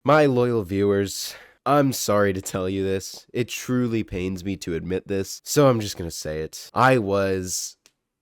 My loyal viewers, I'm sorry to tell you this. It truly pains me to admit this, so I'm just gonna say it. I was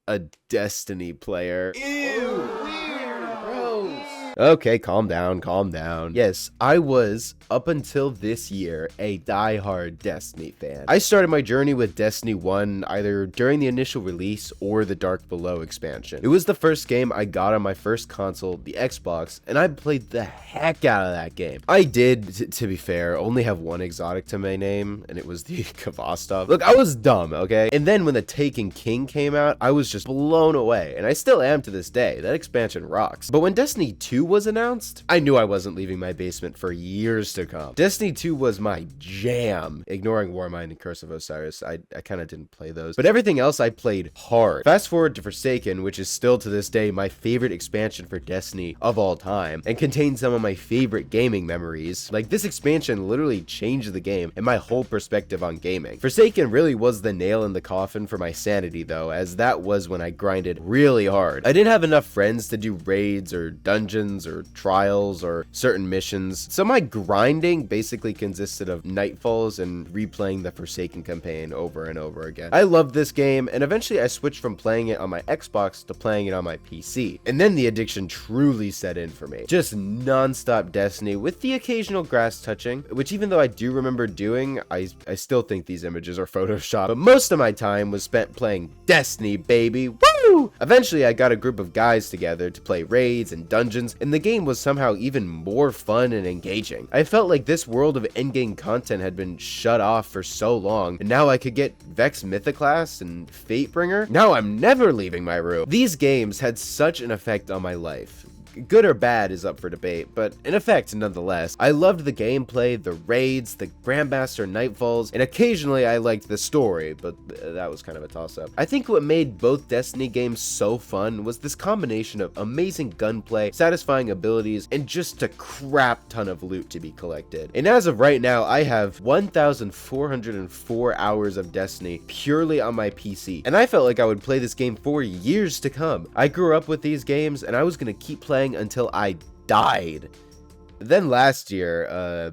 a Destiny player. Ew! Weird, gross! Okay, calm down, calm down. Yes, I was, up until this year, a die-hard Destiny fan. I started my journey with Destiny 1 either during the initial release or the Dark Below expansion. It was the first game I got on my first console, the Xbox, and I played the heck out of that game. I did, to be fair, only have one exotic to my name, and it was the Kvostov. Look, I was dumb, okay? And then when the Taken King came out, I was just blown away, and I still am to this day. That expansion rocks. But when Destiny 2 was announced, I knew I wasn't leaving my basement for years to come. Destiny 2 was my jam. Ignoring Warmind and Curse of Osiris, I kind of didn't play those. But everything else I played hard. Fast forward to Forsaken, which is still to this day my favorite expansion for Destiny of all time, and contains some of my favorite gaming memories. Like, this expansion literally changed the game and my whole perspective on gaming. Forsaken really was the nail in the coffin for my sanity though, as that was when I grinded really hard. I didn't have enough friends to do raids or dungeons or trials or certain missions, so my grinding basically consisted of nightfalls and replaying the Forsaken campaign over and over again. I loved this game, and eventually I switched from playing it on my Xbox to playing it on my PC, and then the addiction truly set in for me. Just non-stop Destiny with the occasional grass touching, which even though I do remember doing, I still think these images are photoshopped, but most of my time was spent playing Destiny, baby. Woo! Eventually I got a group of guys together to play raids and dungeons, and the game was somehow even more fun and engaging. I felt like this world of endgame content had been shut off for so long, and now I could get Vex Mythoclast and Fatebringer. Now I'm never leaving my room. These games had such an effect on my life. Good or bad is up for debate, but in effect nonetheless. I loved the gameplay, the raids, the Grandmaster Nightfalls, and occasionally I liked the story, but that was kind of a toss-up. I think what made both Destiny games so fun was this combination of amazing gunplay, satisfying abilities, and just a crap ton of loot to be collected. And as of right now, I have 1,404 hours of Destiny purely on my PC, and I felt like I would play this game for years to come. I grew up with these games, and I was gonna keep playing until I died. Then last year,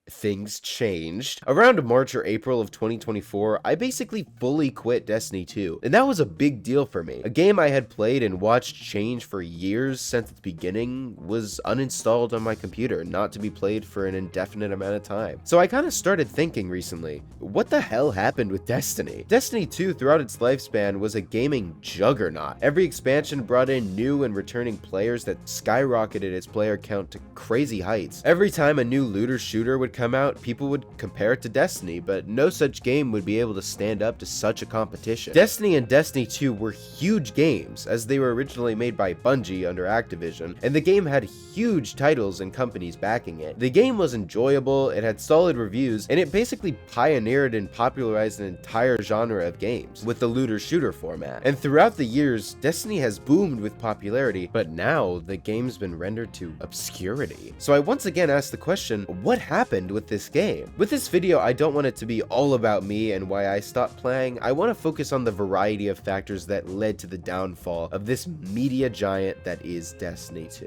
things changed. Around March or April of 2024, I basically fully quit Destiny 2, and that was a big deal for me. A game I had played and watched change for years since its beginning was uninstalled on my computer, not to be played for an indefinite amount of time. So I kind of started thinking recently, what the hell happened with Destiny? Destiny 2 throughout its lifespan was a gaming juggernaut. Every expansion brought in new and returning players that skyrocketed its player count to crazy heights. Every time a new looter shooter would come out, people would compare it to Destiny, but no such game would be able to stand up to such a competition. Destiny and Destiny 2 were huge games, as they were originally made by Bungie under Activision, and the game had huge titles and companies backing it. The game was enjoyable, it had solid reviews, and it basically pioneered and popularized an entire genre of games with the looter shooter format. And throughout the years, Destiny has boomed with popularity, but now the game's been rendered to obscurity. So I once again asked the question, what happened with this game? With this video, I don't want it to be all about me and why I stopped playing. I want to focus on the variety of factors that led to the downfall of this media giant that is Destiny 2.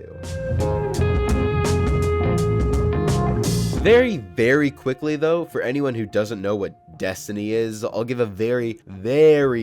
Very quickly though, for anyone who doesn't know what Destiny is, I'll give a very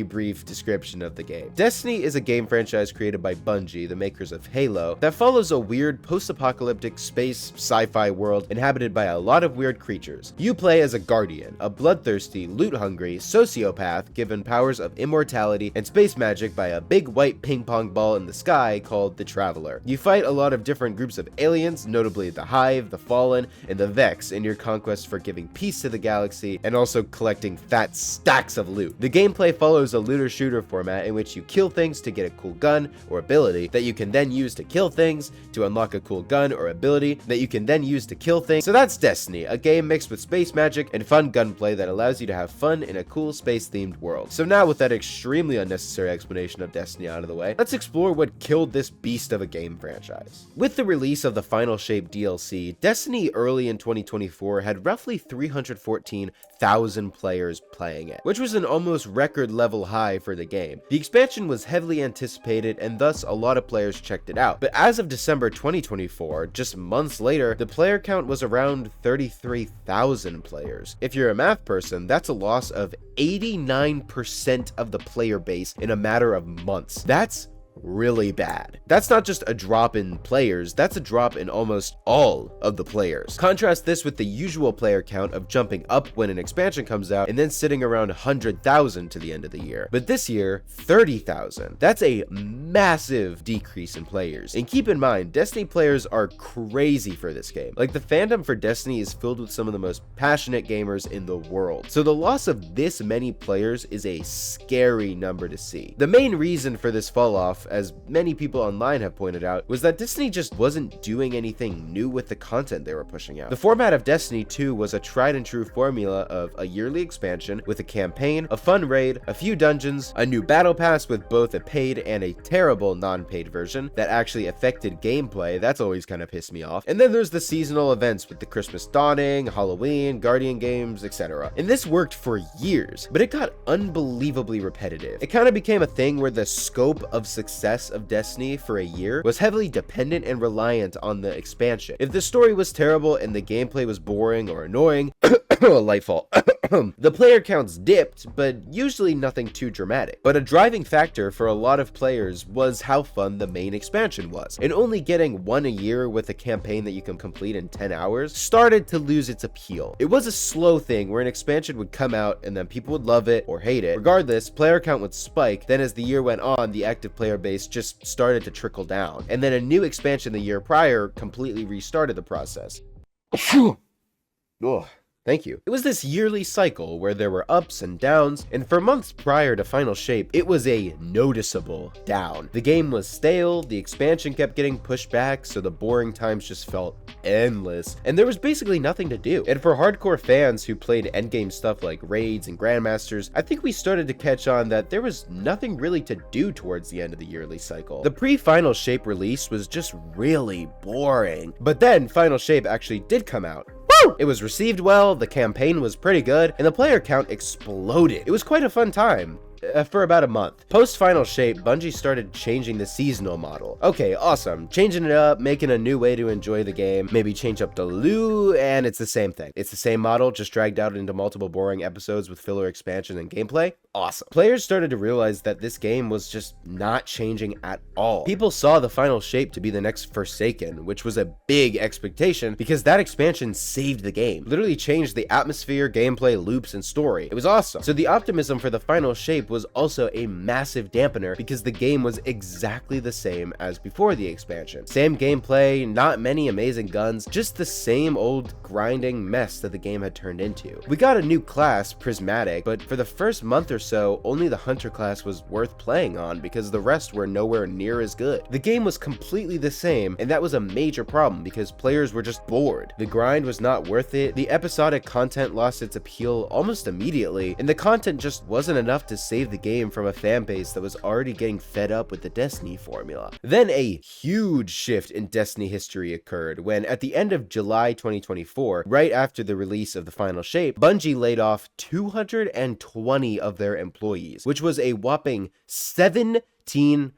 brief description of the game. Destiny is a game franchise created by Bungie, the makers of Halo, that follows a weird post-apocalyptic space sci-fi world inhabited by a lot of weird creatures. You play as a guardian, a bloodthirsty, loot-hungry sociopath given powers of immortality and space magic by a big white ping-pong ball in the sky called the Traveler. You fight a lot of different groups of aliens, notably the Hive, the Fallen, and the Vex, in your conquest for giving peace to the galaxy and also collecting fat stacks of loot. The gameplay follows a looter shooter format in which you kill things to get a cool gun or ability that you can then use to kill things to unlock a cool gun or ability that you can then use to kill things. So that's Destiny, a game mixed with space magic and fun gunplay that allows you to have fun in a cool space themed world. So now with that extremely unnecessary explanation of Destiny out of the way, let's explore what killed this beast of a game franchise. With the release of the Final Shape DLC, Destiny early in 2024 had roughly 314,000 players playing it, which was an almost record level high for the game. The expansion was heavily anticipated and thus a lot of players checked it out. But as of December 2024, just months later, the player count was around 33,000 players. If you're a math person, that's a loss of 89% of the player base in a matter of months. That's really bad. That's not just a drop in players, that's a drop in almost all of the players. Contrast this with the usual player count of jumping up when an expansion comes out and then sitting around 100,000 to the end of the year. But this year, 30,000. That's a massive decrease in players. And keep in mind, Destiny players are crazy for this game. Like, the fandom for Destiny is filled with some of the most passionate gamers in the world. So the loss of this many players is a scary number to see. The main reason for this fall off, as many people online have pointed out, was that Destiny just wasn't doing anything new with the content they were pushing out. The format of Destiny 2 was a tried and true formula of a yearly expansion with a campaign, a fun raid, a few dungeons, a new battle pass with both a paid and a terrible non-paid version that actually affected gameplay. That's always kind of pissed me off. And then there's the seasonal events with the Christmas Dawning, Halloween, Guardian games, etc. And this worked for years, but it got unbelievably repetitive. It kind of became a thing where the scope of success of Destiny for a year was heavily dependent and reliant on the expansion. If the story was terrible and the gameplay was boring or annoying, Lightfall, the player counts dipped, but usually nothing too dramatic. But a driving factor for a lot of players was how fun the main expansion was, and only getting one a year with a campaign that you can complete in 10 hours started to lose its appeal. It was a slow thing where an expansion would come out and then people would love it or hate it. Regardless, player count would spike. Then as the year went on, the active player base just started to trickle down, and then a new expansion the year prior completely restarted the process. Ugh. Thank you. It was this yearly cycle where there were ups and downs, and for months prior to Final Shape, it was a noticeable down. The game was stale, the expansion kept getting pushed back, so the boring times just felt endless, and there was basically nothing to do. And for hardcore fans who played endgame stuff like raids and grandmasters, I think we started to catch on that there was nothing really to do towards the end of the yearly cycle. The pre-Final Shape release was just really boring. But then Final Shape actually did come out. It was received well, the campaign was pretty good, and the player count exploded. It was quite a fun time. For about a month. Post Final Shape, Bungie started changing the seasonal model. Okay, awesome. Changing it up, making a new way to enjoy the game, maybe change up the loot, and it's the same thing. It's the same model, just dragged out into multiple boring episodes with filler expansion and gameplay. Awesome. Players started to realize that this game was just not changing at all. People saw the Final Shape to be the next Forsaken, which was a big expectation because that expansion saved the game. Literally changed the atmosphere, gameplay, loops, and story. It was awesome. So the optimism for the Final Shape was also a massive dampener because the game was exactly the same as before the expansion. Same gameplay, not many amazing guns, just the same old grinding mess that the game had turned into. We got a new class, Prismatic, but for the first month or so, only the Hunter class was worth playing on because the rest were nowhere near as good. The game was completely the same, and that was a major problem because players were just bored. The grind was not worth it, the episodic content lost its appeal almost immediately, and the content just wasn't enough to save the game from a fan base that was already getting fed up with the Destiny formula. Then a huge shift in Destiny history occurred when, at the end of July 2024, right after the release of the Final Shape, Bungie laid off 220 of their employees, which was a whopping 17%.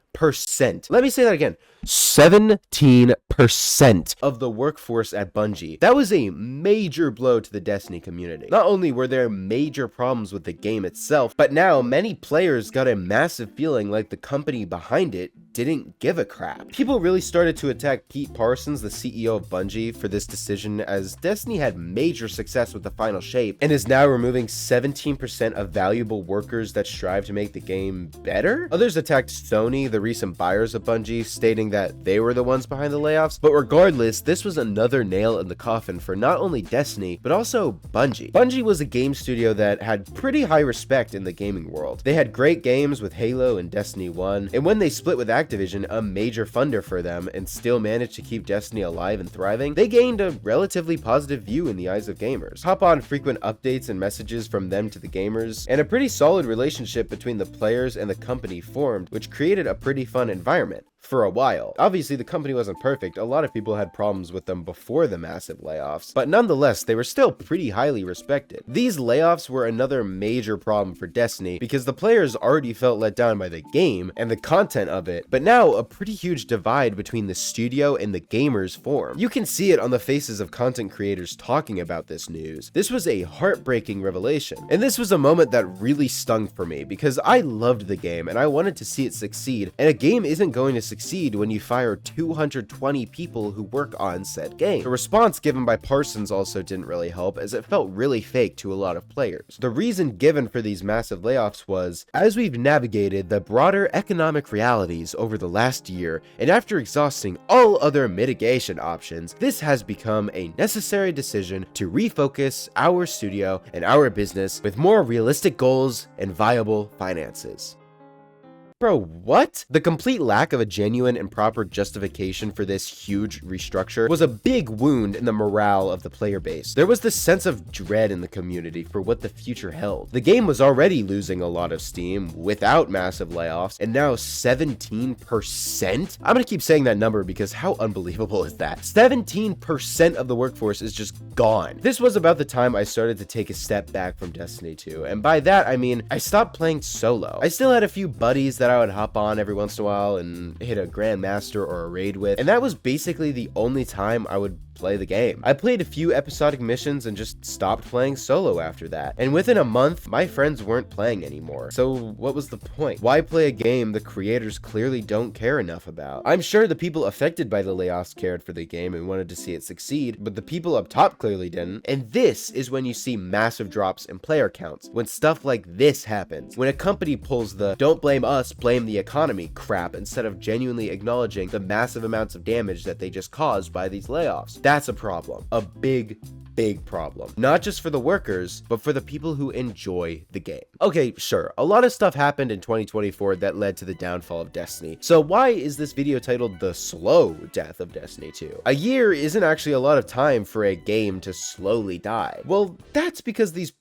Let me say that again. 17% of the workforce at Bungie. That was a major blow to the Destiny community. Not only were there major problems with the game itself, but now many players got a massive feeling like the company behind it didn't give a crap. People really started to attack Pete Parsons, the CEO of Bungie, for this decision, as Destiny had major success with the Final Shape and is now removing 17% of valuable workers that strive to make the game better. Others attacked Sony, the recent buyers of Bungie, stating that they were the ones behind the layoffs. But regardless, this was another nail in the coffin for not only Destiny, but also Bungie. Bungie was a game studio that had pretty high respect in the gaming world. They had great games with Halo and Destiny 1, and when they split with Activision, a major funder for them, and still managed to keep Destiny alive and thriving, they gained a relatively positive view in the eyes of gamers. Hop on frequent updates and messages from them to the gamers, and a pretty solid relationship between the players and the company formed, which created a pretty fun environment. for a while. Obviously, the company wasn't perfect. A lot of people had problems with them before the massive layoffs, but nonetheless, they were still pretty highly respected. These layoffs were another major problem for Destiny because the players already felt let down by the game and the content of it, but now a pretty huge divide between the studio and the gamers formed. You can see it on the faces of content creators talking about this news. This was a heartbreaking revelation, and this was a moment that really stung for me because I loved the game and I wanted to see it succeed, and a game isn't going to succeed when you fire 220 people who work on said game. The response given by Parsons also didn't really help, as it felt really fake to a lot of players. The reason given for these massive layoffs was, as we've navigated the broader economic realities over the last year, and after exhausting all other mitigation options, this has become a necessary decision to refocus our studio and our business with more realistic goals and viable finances. Bro, what? The complete lack of a genuine and proper justification for this huge restructure was a big wound in the morale of the player base. There was this sense of dread in the community for what the future held. The game was already losing a lot of steam without massive layoffs, and now 17%? I'm gonna keep saying that number because how unbelievable is that? 17% of the workforce is just gone. This was about the time I started to take a step back from Destiny 2, and by that I mean I stopped playing solo. I still had a few buddies that I would hop on every once in a while and hit a Grandmaster or a raid with, and that was basically the only time I would play the game. I played a few episodic missions and just stopped playing solo after that, and within a month my friends weren't playing anymore. So what was the point? Why play a game the creators clearly don't care enough about? I'm sure the people affected by the layoffs cared for the game and wanted to see it succeed, but the people up top clearly didn't, and this is when you see massive drops in player counts, when stuff like this happens, when a company pulls the "don't blame us, blame the economy" crap instead of genuinely acknowledging the massive amounts of damage that they just caused by these layoffs. That's a problem. A big problem. Not just for the workers, but for the people who enjoy the game. Okay, sure, a lot of stuff happened in 2024 that led to the downfall of Destiny. So why is this video titled The Slow Death of Destiny 2? A year isn't actually a lot of time for a game to slowly die. Well, that's because these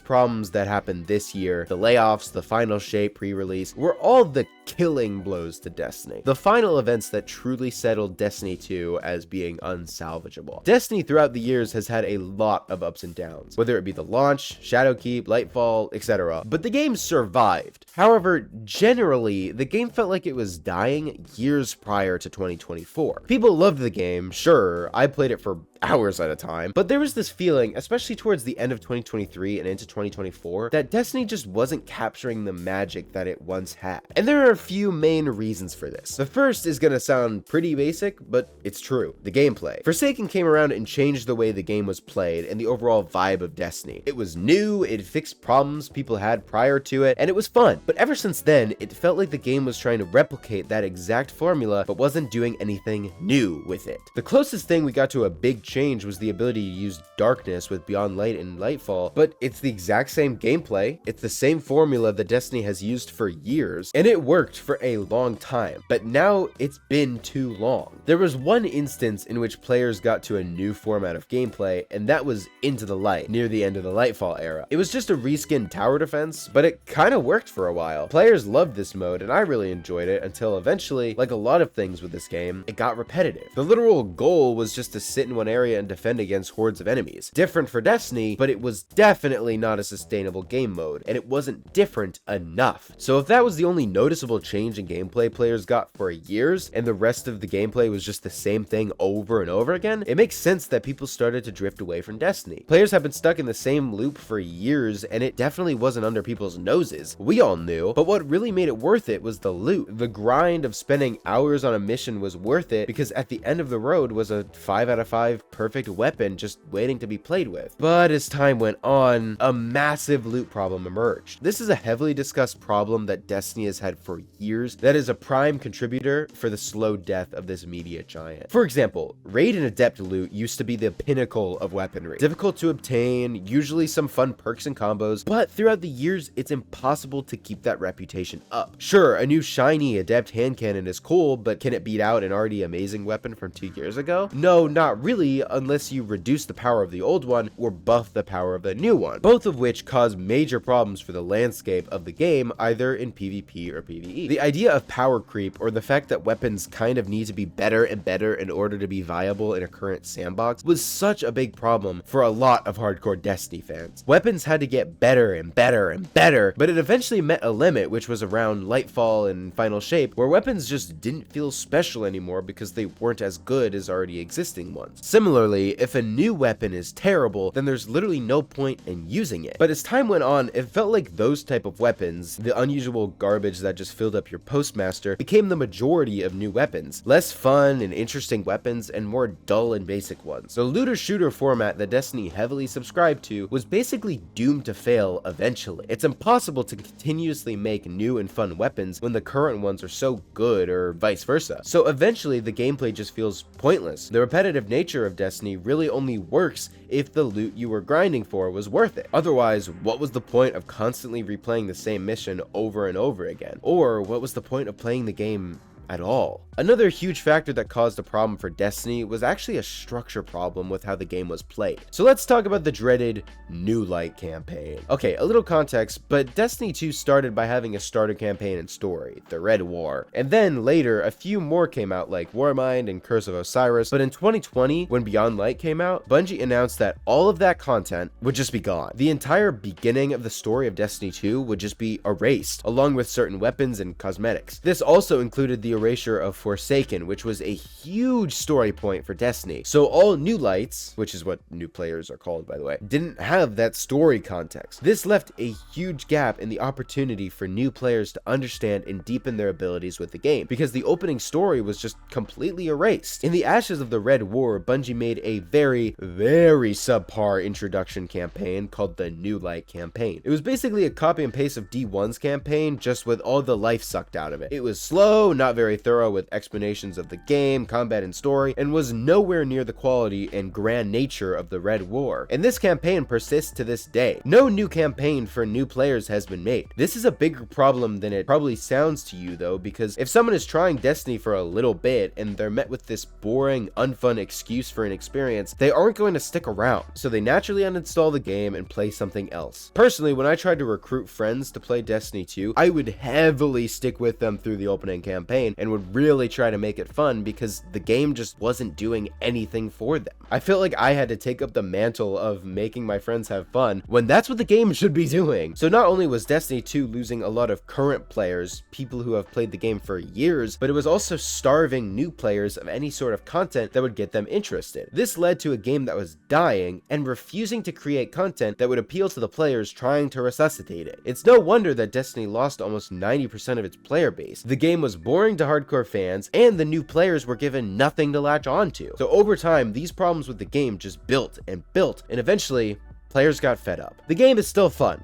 problems that happened this year, the layoffs, the final shape pre-release, were all the killing blows to Destiny. The final events that truly settled Destiny 2 as being unsalvageable. Destiny throughout the years has had a lot of ups and downs, whether it be the launch, Shadowkeep, Lightfall, etc. But the game survived. However, generally, the game felt like it was dying years prior to 2024. People loved the game, sure, I played it for hours at a time, but there was this feeling, especially towards the end of 2023 and into 2024, that Destiny just wasn't capturing the magic that it once had. And there are a few main reasons for this. The first is gonna sound pretty basic, but it's true. The gameplay. Forsaken came around and changed the way the game was played and the overall vibe of Destiny. It was new, it fixed problems people had prior to it, and it was fun. But ever since then, it felt like the game was trying to replicate that exact formula, but wasn't doing anything new with it. The closest thing we got to a big change was the ability to use darkness with Beyond Light and Lightfall, but it's the exact same gameplay, it's the same formula that Destiny has used for years, and it worked for a long time, but now it's been too long. There was one instance in which players got to a new format of gameplay, and that was Into the Light, near the end of the Lightfall era. It was just a reskinned tower defense, but it kinda worked for a while. Players loved this mode, and I really enjoyed it until eventually, like a lot of things with this game, it got repetitive. The literal goal was just to sit in one area and defend against hordes of enemies. Different for Destiny, but it was definitely not a sustainable game mode, and it wasn't different enough. So if that was the only noticeable change in gameplay players got for years, and the rest of the gameplay was just the same thing over and over again, it makes sense that people started to drift away from Destiny. Players have been stuck in the same loop for years, and it definitely wasn't under people's noses. We all knew, but what really made it worth it was the loot. The grind of spending hours on a mission was worth it because at the end of the road was a 5 out of 5 perfect weapon just waiting to be played with. But as time went on, a massive loot problem emerged. This is a heavily discussed problem that Destiny has had for years that is a prime contributor for the slow death of this media giant. For example, raid and adept loot used to be the pinnacle of weaponry. Difficult to obtain, usually some fun perks and combos, but throughout the years, it's impossible to keep that reputation up. Sure, a new shiny adept hand cannon is cool, but can it beat out an already amazing weapon from 2 years ago? No, not really, unless you reduce the power of the old one or buff the power of the new one, both of which cause major problems for the landscape of the game, either in PvP or PvE. PvE. The idea of power creep, or the fact that weapons kind of need to be better and better in order to be viable in a current sandbox, was such a big problem for a lot of hardcore Destiny fans. Weapons had to get better and better and better, but it eventually met a limit, which was around Lightfall and Final Shape, where weapons just didn't feel special anymore because they weren't as good as already existing ones. Similarly, if a new weapon is terrible, then there's literally no point in using it. But as time went on, it felt like those type of weapons, the unusual garbage that just filled up your postmaster, became the majority of new weapons. Less fun and interesting weapons and more dull and basic ones. The looter shooter format that Destiny heavily subscribed to was basically doomed to fail eventually. It's impossible to continuously make new and fun weapons when the current ones are so good, or vice versa. So eventually the gameplay just feels pointless. The repetitive nature of Destiny really only works if the loot you were grinding for was worth it. Otherwise, what was the point of constantly replaying the same mission over and over again? Or what was the point of playing the game at all? Another huge factor that caused a problem for Destiny was actually a structure problem with how the game was played. So let's talk about the dreaded New Light campaign. Okay, a little context, but Destiny 2 started by having a starter campaign and story, the Red War, and then later a few more came out like Warmind and Curse of Osiris. But in 2020, when Beyond Light came out, Bungie announced that all of that content would just be gone. The entire beginning of the story of Destiny 2 would just be erased, along with certain weapons and cosmetics. This also included the erasure of Forsaken, which was a huge story point for Destiny. So all New Lights, which is what new players are called by the way, didn't have that story context. This left a huge gap in the opportunity for new players to understand and deepen their abilities with the game, because the opening story was just completely erased. In the ashes of the Red War, Bungie made a very subpar introduction campaign called the New Light campaign. It was basically a copy and paste of D1's campaign, just with all the life sucked out of it. It was slow, not very thorough with explanations of the game, combat, and story, and was nowhere near the quality and grand nature of the Red War. And this campaign persists to this day. No new campaign for new players has been made. This is a bigger problem than it probably sounds to you though, because if someone is trying Destiny for a little bit and they're met with this boring, unfun excuse for an experience, they aren't going to stick around. So they naturally uninstall the game and play something else. Personally, when I tried to recruit friends to play Destiny 2, I would heavily stick with them through the opening campaign and would really try to make it fun because the game just wasn't doing anything for them. I felt like I had to take up the mantle of making my friends have fun when that's what the game should be doing. So not only was Destiny 2 losing a lot of current players, people who have played the game for years, but it was also starving new players of any sort of content that would get them interested. This led to a game that was dying and refusing to create content that would appeal to the players trying to resuscitate it. It's no wonder that Destiny lost almost 90% of its player base. The game was boring to hardcore fans, and the new players were given nothing to latch onto. So over time, these problems with the game just built, and eventually players got fed up. The game is still fun,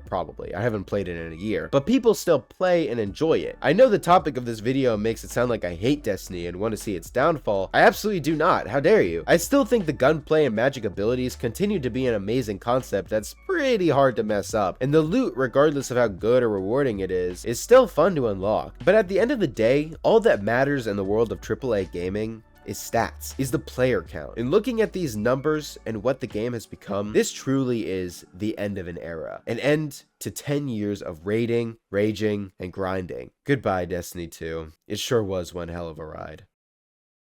probably. I haven't played it in a year, but people still play and enjoy it. I know the topic of this video makes it sound like I hate Destiny and want to see its downfall. I absolutely do not. How dare you? I still think the gunplay and magic abilities continue to be an amazing concept that's pretty hard to mess up, and the loot, regardless of how good or rewarding it is still fun to unlock. But at the end of the day, all that matters in the world of AAA gaming is stats, is the player count. And looking at these numbers and what the game has become, this truly is the end of an era. An end to 10 years of raiding, raging, and grinding. Goodbye, Destiny 2. It sure was one hell of a ride.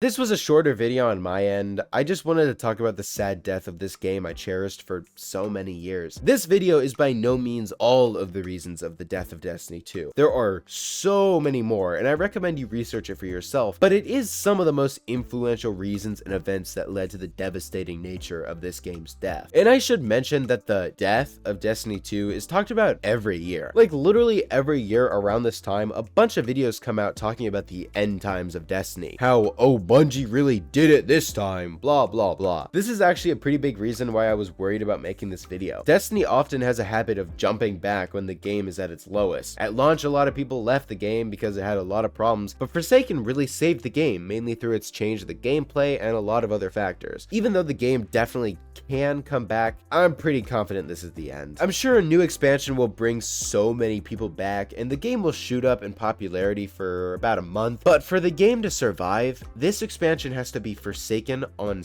This was a shorter video on my end. I just wanted to talk about the sad death of this game I cherished for so many years. This video is by no means all of the reasons of the death of Destiny 2. There are so many more, and I recommend you research it for yourself, but it is some of the most influential reasons and events that led to the devastating nature of this game's death. And I should mention that the death of Destiny 2 is talked about every year. Like literally every year around this time, a bunch of videos come out talking about the end times of Destiny. How, oh, Bungie really did it this time, blah blah blah. This is actually a pretty big reason why I was worried about making this video. Destiny often has a habit of jumping back when the game is at its lowest. At launch, a lot of people left the game because it had a lot of problems, but Forsaken really saved the game, mainly through its change of the gameplay and a lot of other factors. Even though the game definitely can come back, I'm pretty confident this is the end. I'm sure a new expansion will bring so many people back, and the game will shoot up in popularity for about a month, but for the game to survive, this expansion has to be Forsaken on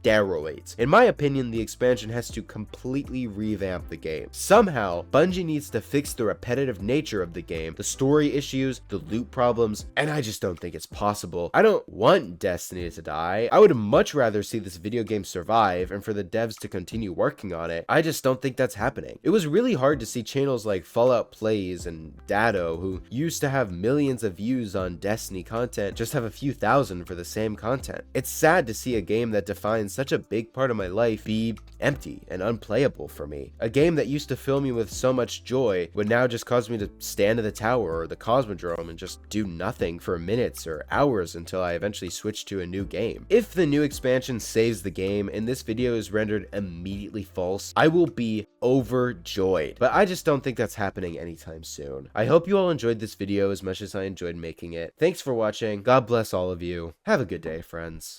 steroids. In my opinion, the expansion has to completely revamp the game. Somehow, Bungie needs to fix the repetitive nature of the game, the story issues, the loot problems, and I just don't think it's possible. I don't want Destiny to die. I would much rather see this video game survive and for the devs to continue working on it. I just don't think that's happening. It was really hard to see channels like Fallout Plays and Datto, who used to have millions of views on Destiny content, just have a few thousand for the same content. It's sad to see a game that defines such a big part of my life be empty and unplayable for me. A game that used to fill me with so much joy would now just cause me to stand in the tower or the Cosmodrome and just do nothing for minutes or hours until I eventually switch to a new game. If the new expansion saves the game and this video is rendered immediately false, I will be overjoyed. But I just don't think that's happening anytime soon. I hope you all enjoyed this video as much as I enjoyed making it. Thanks for watching. God bless all of you. Have a good day, friends.